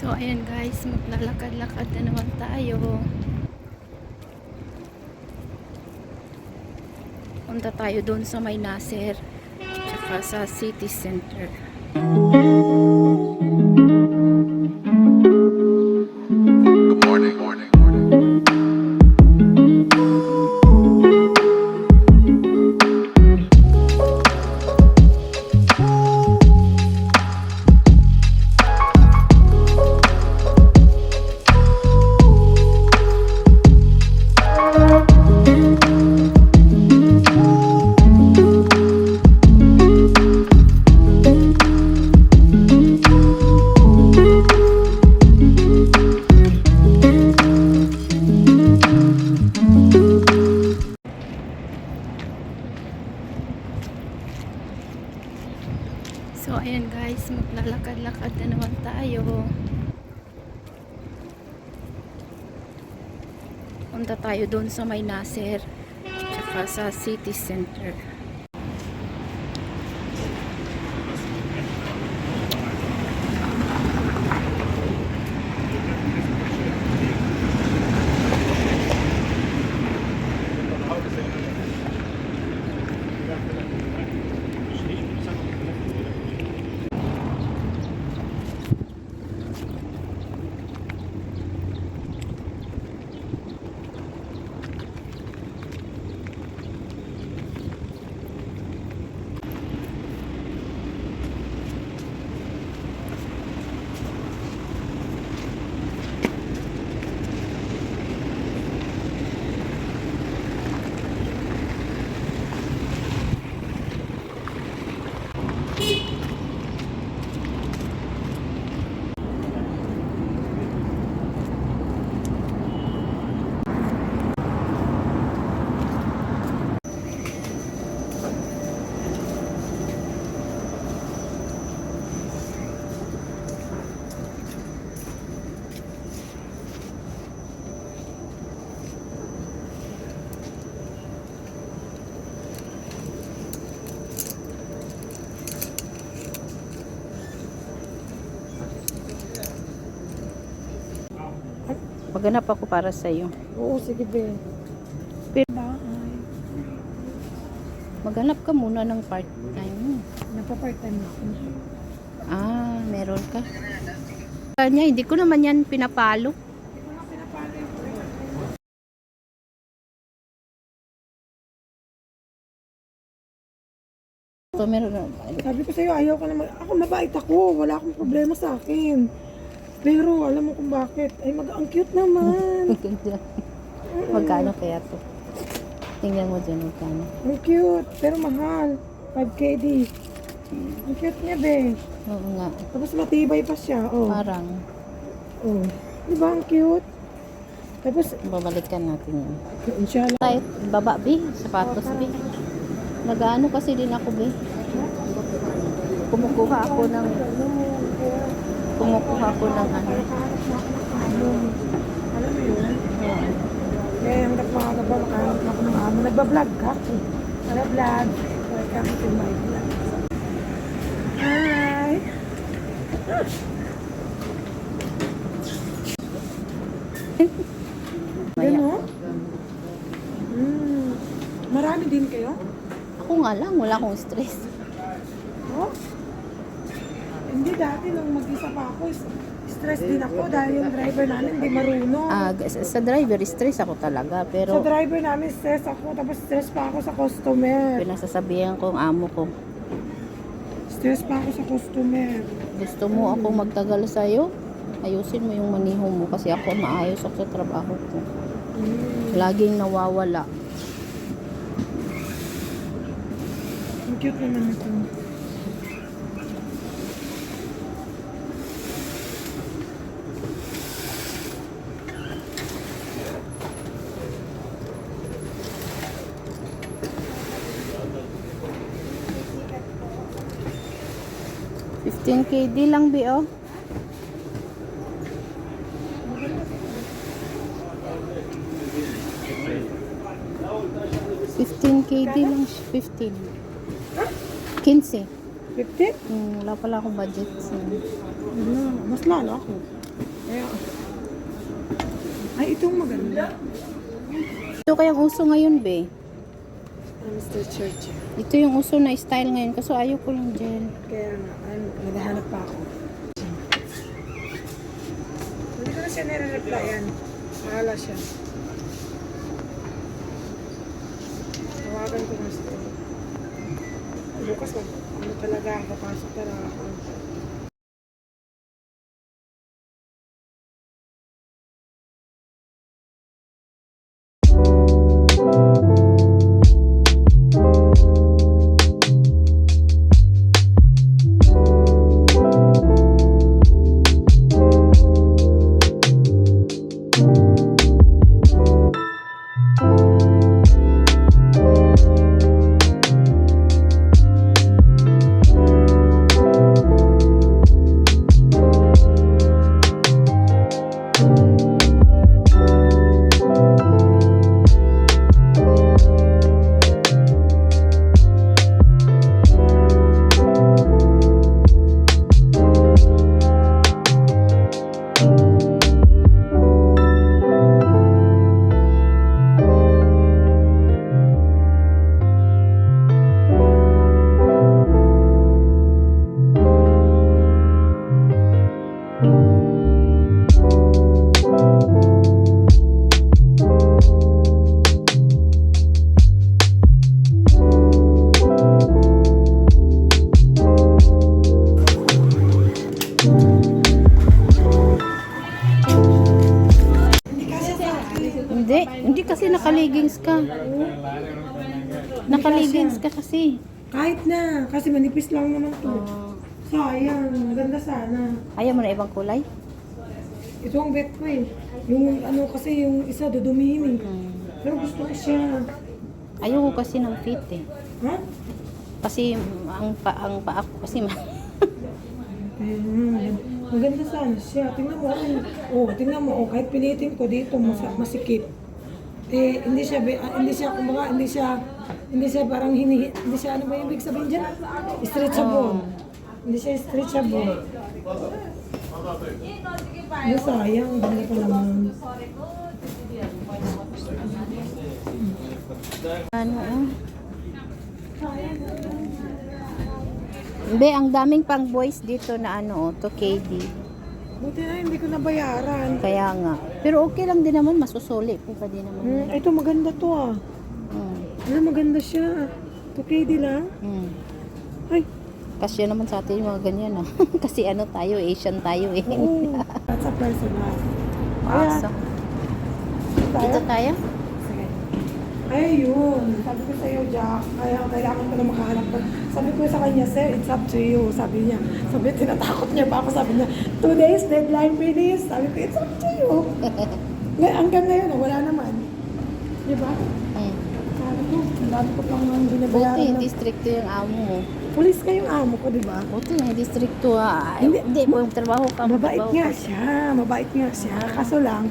So ayan guys, maglalakad-lakad na naman tayo. Punta tayo doon sa may Nasser tsaka sa city center. Good morning. So ayan guys, maglalakad-lakad na naman tayo. Punta tayo doon sa may Nasser tsaka sa city center. Maghanap ako para sa iyo. Oo, sige be. Pero Bahay. maghanap ka muna ng part-time. Nagpa-part-time na ako. Meron ka. Kanya, hindi ko naman yan pinapalo. So, meron na. Sabi ko sa'yo, ayaw ka naman. Ako, mabait ako. Wala akong problema sa akin. Pero, alam mo kung bakit. Ay, ang cute naman. Magkano kaya to? Tingnan mo dyan magkano. Ang cute. Pero mahal. 5KD. Ang cute niya, be. Oo nga. Tapos matibay pa siya. Oh. Parang Oh. Diba ang cute? Tapos, babalikan natin yun. inshallah. Tayo, baba B, sapatos B. Nag-ano kasi din ako B. Kumukuha ako ng ano. Alam mo yun? Kaya ang nagpapagawa, makahanap ako ng amo. Nagbablog ka. Hello, vlog. Welcome to my vlog. Hi! Ano? Marami din kayo? Ako nga lang, wala akong stress. Oh? Hindi, dati nung mag-isa pa ako, stress din ako dahil yung driver namin hindi marunong. Sa driver, stress ako talaga. Sa Pero driver namin, stress ako, tapos stress pa ako sa customer. pinasasabihan ko ang amo ko, Stress pa ako sa customer. gusto mo ako magtagal sa'yo? Ayusin mo yung maniho mo kasi ako maayos ako sa trabaho ko. Laging nawawala. Ang cute naman ito. $15,000 lang bi oh. 15KD lang siya. 15. 15. 50? Wala pala akong budget. So, Mas lalo ako. Ayun. Ay, itong maganda. Ito kayang uso ngayon, be. Mr. Church. Ito yung uso na style ngayon. Kaso ayaw ko lang gel. Kaya nga, naghahanap pa ako. Hindi ko na siya nire-replyan. Mahala siya. Tawagan ko na siya. Bukas mag, ano talaga, papasok talaga ako. Hindi kasi nakaligings ka. Nakaligings ka kasi. Kahit na, kasi manipis lang naman to. Ah, Sayang, maganda sana. ayaw mo na ibang kulay? Ito ang bet ko eh. Yung ano kasi, yung isa dudumihin eh. Pero gusto ko siya. Ayaw ko kasi ng fit eh. Ha? Kasi ang paa ko kasi Maganda sana siya. Tingnan mo, tingnan mo, kahit pilitin ko dito, masikip. Eh, hindi siya parang hindi siya, ano ba yung ibig sabihin dyan? Stretchable. Hindi siya stretchable. Ano, sayang, ganda pa naman. ano Be, ang daming pang boys dito na to KD. Buti na hindi ko nabayaran. Kaya nga. Pero okay lang din naman, masusuli po pa din naman. Ito maganda to ah. Ano, maganda siya. 2KD lang. Ay, Kasi naman sa atin yung mga ganyan Kasi tayo, Asian tayo eh. that's a personal. Asa. Dito tayo? Sige. Ay, yun. Sabi ko sa'yo, Jack, kailangan ko na makahanap. Sabi ko sa kanya, sir, it's up to you. Sabi niya, tinatakot niya pa ako. Sabi niya, 2 days, deadline finish. Sabi ko, it's up to you. Hanggang ngayon, wala naman. Di ba? Sabi ko, ang dami ko pang Buti, binabayaran. hindi stricto yung amo mo. Pulis kayong amo ko, di ba? Buti, hindi stricto Hindi. Hindi mo yung trabaho ka. Mabait magtrabaho nga ka. siya. Mabait nga siya. Kaso lang,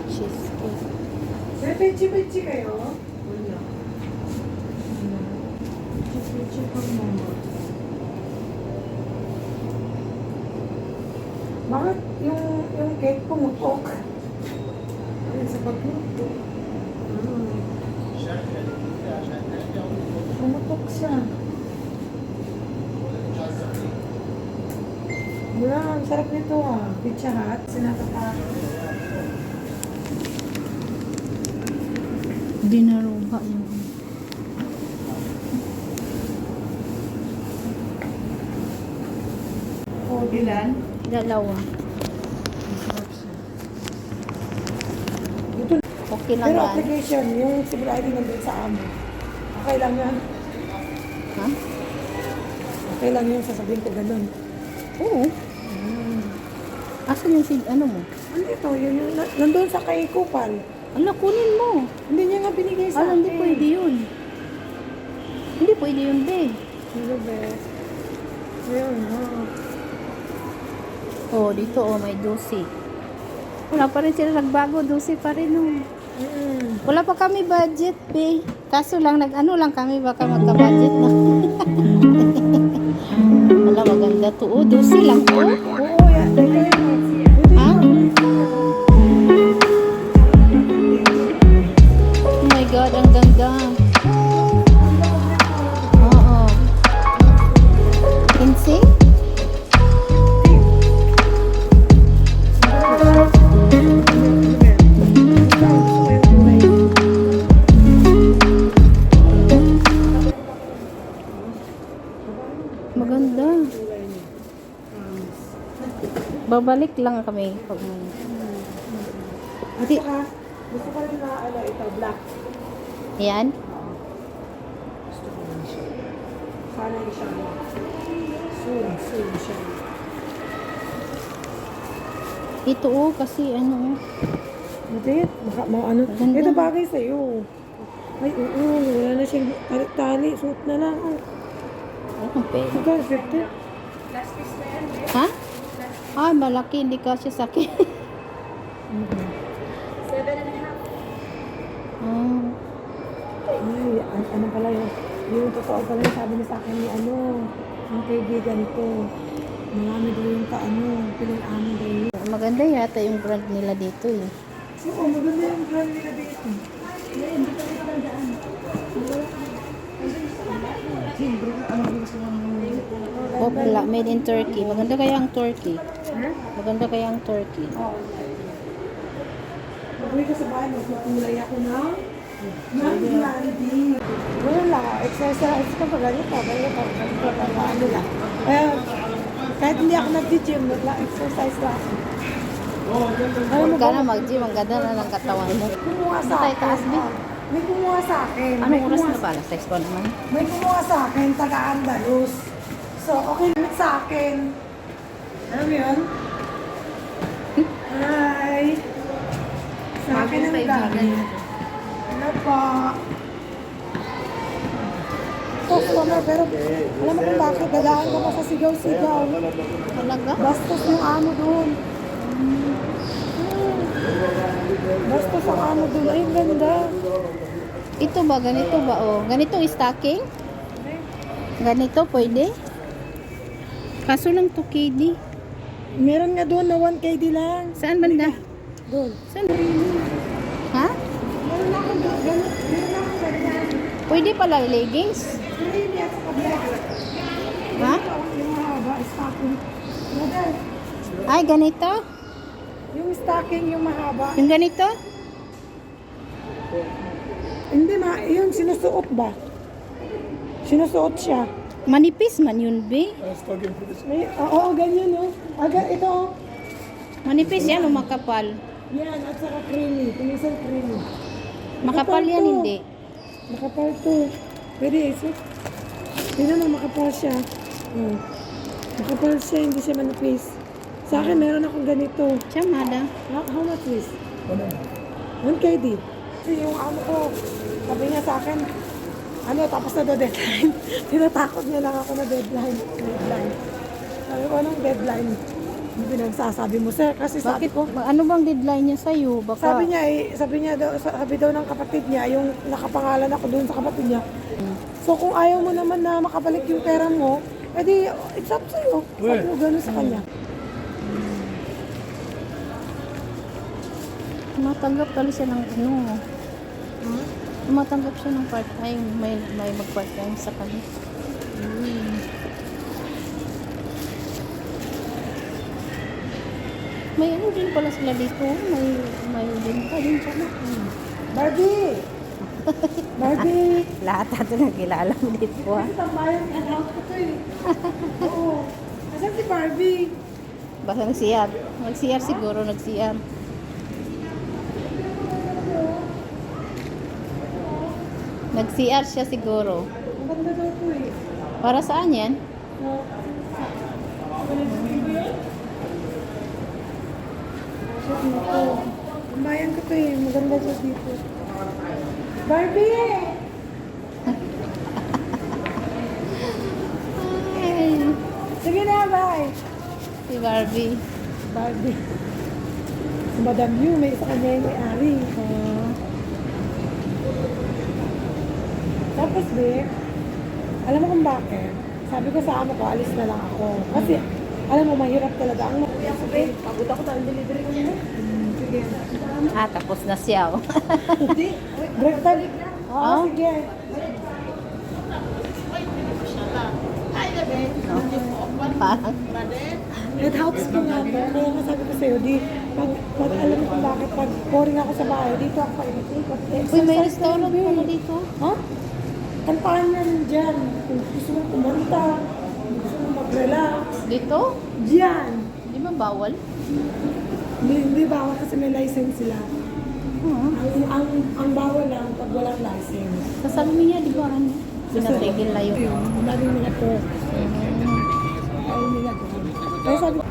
Cheesecake. may pechi-pechi kayo? Wala. Pechi-pechi pang mama. Bakit yung cake pumutok? Ayun sa pagluto. Pumutok siya. Wala, ang sarap nito ah. Pizza Hut, sinatapa. Dinaruba yung O, ilan? dalawa. Sarap siya. Ito, Okay lang pero yan. application, yung civil ID nandun sa amo. Okay lang yan. Ha? Okay lang yun, sasabihin ko ganun. Oo. Asan yung ano mo? Andito, yun yung, nandun sa kay Kupal. Ala, kunin mo. Hindi niya nga binigay sa Ala, hindi pwede yun. Hindi pwede yun, be. Ano ba? Ayun, ha. Oh, dito, oh, may 12. Wala pa rin sila nagbago, 12 pa rin, oh. Wala pa kami budget, be. Kaso lang, nag-ano lang kami, baka magka-budget na. Wala, maganda to. Oh, 12 lang to. Morning, morning. Oo, yan. Ha? Oh my God, ang ganda. Oo. Insane? Maganda. Babalik lang kami pag may... At saka, gusto ko rin na, ito, black. Ayan. Gusto ko rin siya. Sana yung siya. Soon siya. Ito oh, kasi ano. Bakit? Ano? Maganda. Ito bagay sa'yo. Ay, oo. Wala na siyang tali. Suot na lang. Oh. Ang pera. Magkano? 50? Ha? Ah, malaki. Hindi kasi sa akin. Ah. Ay, ano pala yun? Yung totoo pala yung sabi niya sa akin ni ano, ang kaibigan ko. Marami daw yung pinag-amin daw yun. Maganda yata yung brand nila dito eh. Oo, maganda yung brand nila dito. Oh, pala. Made in Turkey. Maganda kaya ang Turkey. Maganda kaya ang Turkey. Pag-uwi ka sa bahay, magkukulay ako ng blondie. Wala lang, exercise ka pa ganito, ano lang. Kahit hindi ako nag-gym, exercise lang. Alam mo Huwag ka ba, na mag-gym. Ang ganda na ng katawan mo. kumuha sa Tayo akin. taas, Bi. May kumuha sa akin. Anong oras na pala? 6 pa naman. May kumuha sa akin, taga-Andalus. So, okay limit sa akin. Alam mo yun? Hi! Sa akin ang dami. Ano po? Customer, pero alam mo kung bakit dadaan ko sa sigaw-sigaw. Talaga? Bastos yung amo doon. Bastos ang amo doon. Ay, ganda. Ito ba? Ganito ba? Oh, ganito stocking? Ganito pwede? Kaso lang 2 KD. Meron nga doon na 1 KD lang. Saan banda? Doon. Saan? Ha? Meron ako doon. Meron ako ganyan. Pwede pala leggings? Creamy at saka black. Ha? Yung mahaba, stocking. Brother, Ay, ganito? yung stocking, yung mahaba. Yung ganito? Hindi yung sinusuot ba? Sinusuot siya. Manipis man yun, be. Oo, ganyan oh. Ito oh. Manipis yan o makapal? Yan, at saka creamy. Tumisan creamy. Makapal yan, to. hindi. Makapal to. Pwede isuot. Tingnan mo, makapal siya. Oh. Makapal siya, hindi siya manipis. Sa akin, meron akong ganito. Chamada. How much is? 1 KD. Kasi yung ano ko, sabi niya sa akin, tapos na daw deadline. Tinatakot niya lang ako na deadline. Sabi ko, anong deadline? Hindi pinagsasabi mo, sir. Kasi sabi Bakit? ko, Ano bang deadline niya sa'yo? Baka... sabi daw ng kapatid niya, yung nakapangalan ako doon sa kapatid niya. So kung ayaw mo naman na makabalik yung pera mo, edi it's up to you. Sabi ko gano'n sa kanya. Tumatanggap pala siya ng ano. Tumatanggap siya ng part-time. May mag-part-time sa kanya. May ano din pala sila dito. May benta din pala. Barbie! Barbie! Lahat nato nagkilala mo dito ha. Ito tambayan ang house ko to eh. Oo. Asan si Barbie? Basta nag-CR. Nag-CR siguro, nag-CR. Nag-CR siya siguro. Ang ganda daw to eh. Para saan yan? So, Shot mo to. Ang bayan ko to eh. Maganda siya dito. Barbie! Ay, Sige na, bye! si Barbie. Barbie. Si Madam Yu, may isa kanya yung may-ari. Tapos, Be, alam mo kung bakit? Sabi ko sa amo ko, alis na lang ako. Kasi, alam mo, mahirap talaga. Ang sabi, pagod ako dahil delivery ko nila. Sige. Ah, tapos na siya. Oh. Hindi. Break time. Oo, Oh? sige. Parang, It helps ko nga to. Kaya nga sabi ko sa'yo, di, pag alam mo kung bakit, pag boring ako sa bahay, dito ako ikot. uy, may restaurant pala dito. Ha? Kantahan na rin dyan. Kung gusto mo kumanta, kung gusto mo mag-relax. Dito? Diyan. Di ba bawal? Hindi bawal kasi may license sila. Oo. Ang bawal lang pag walang license. Sa Salmiya, di ba ano? Sinatigil na yun. Yun, ang daming mga tour. Ayaw nila doon. Kaya sabi ko,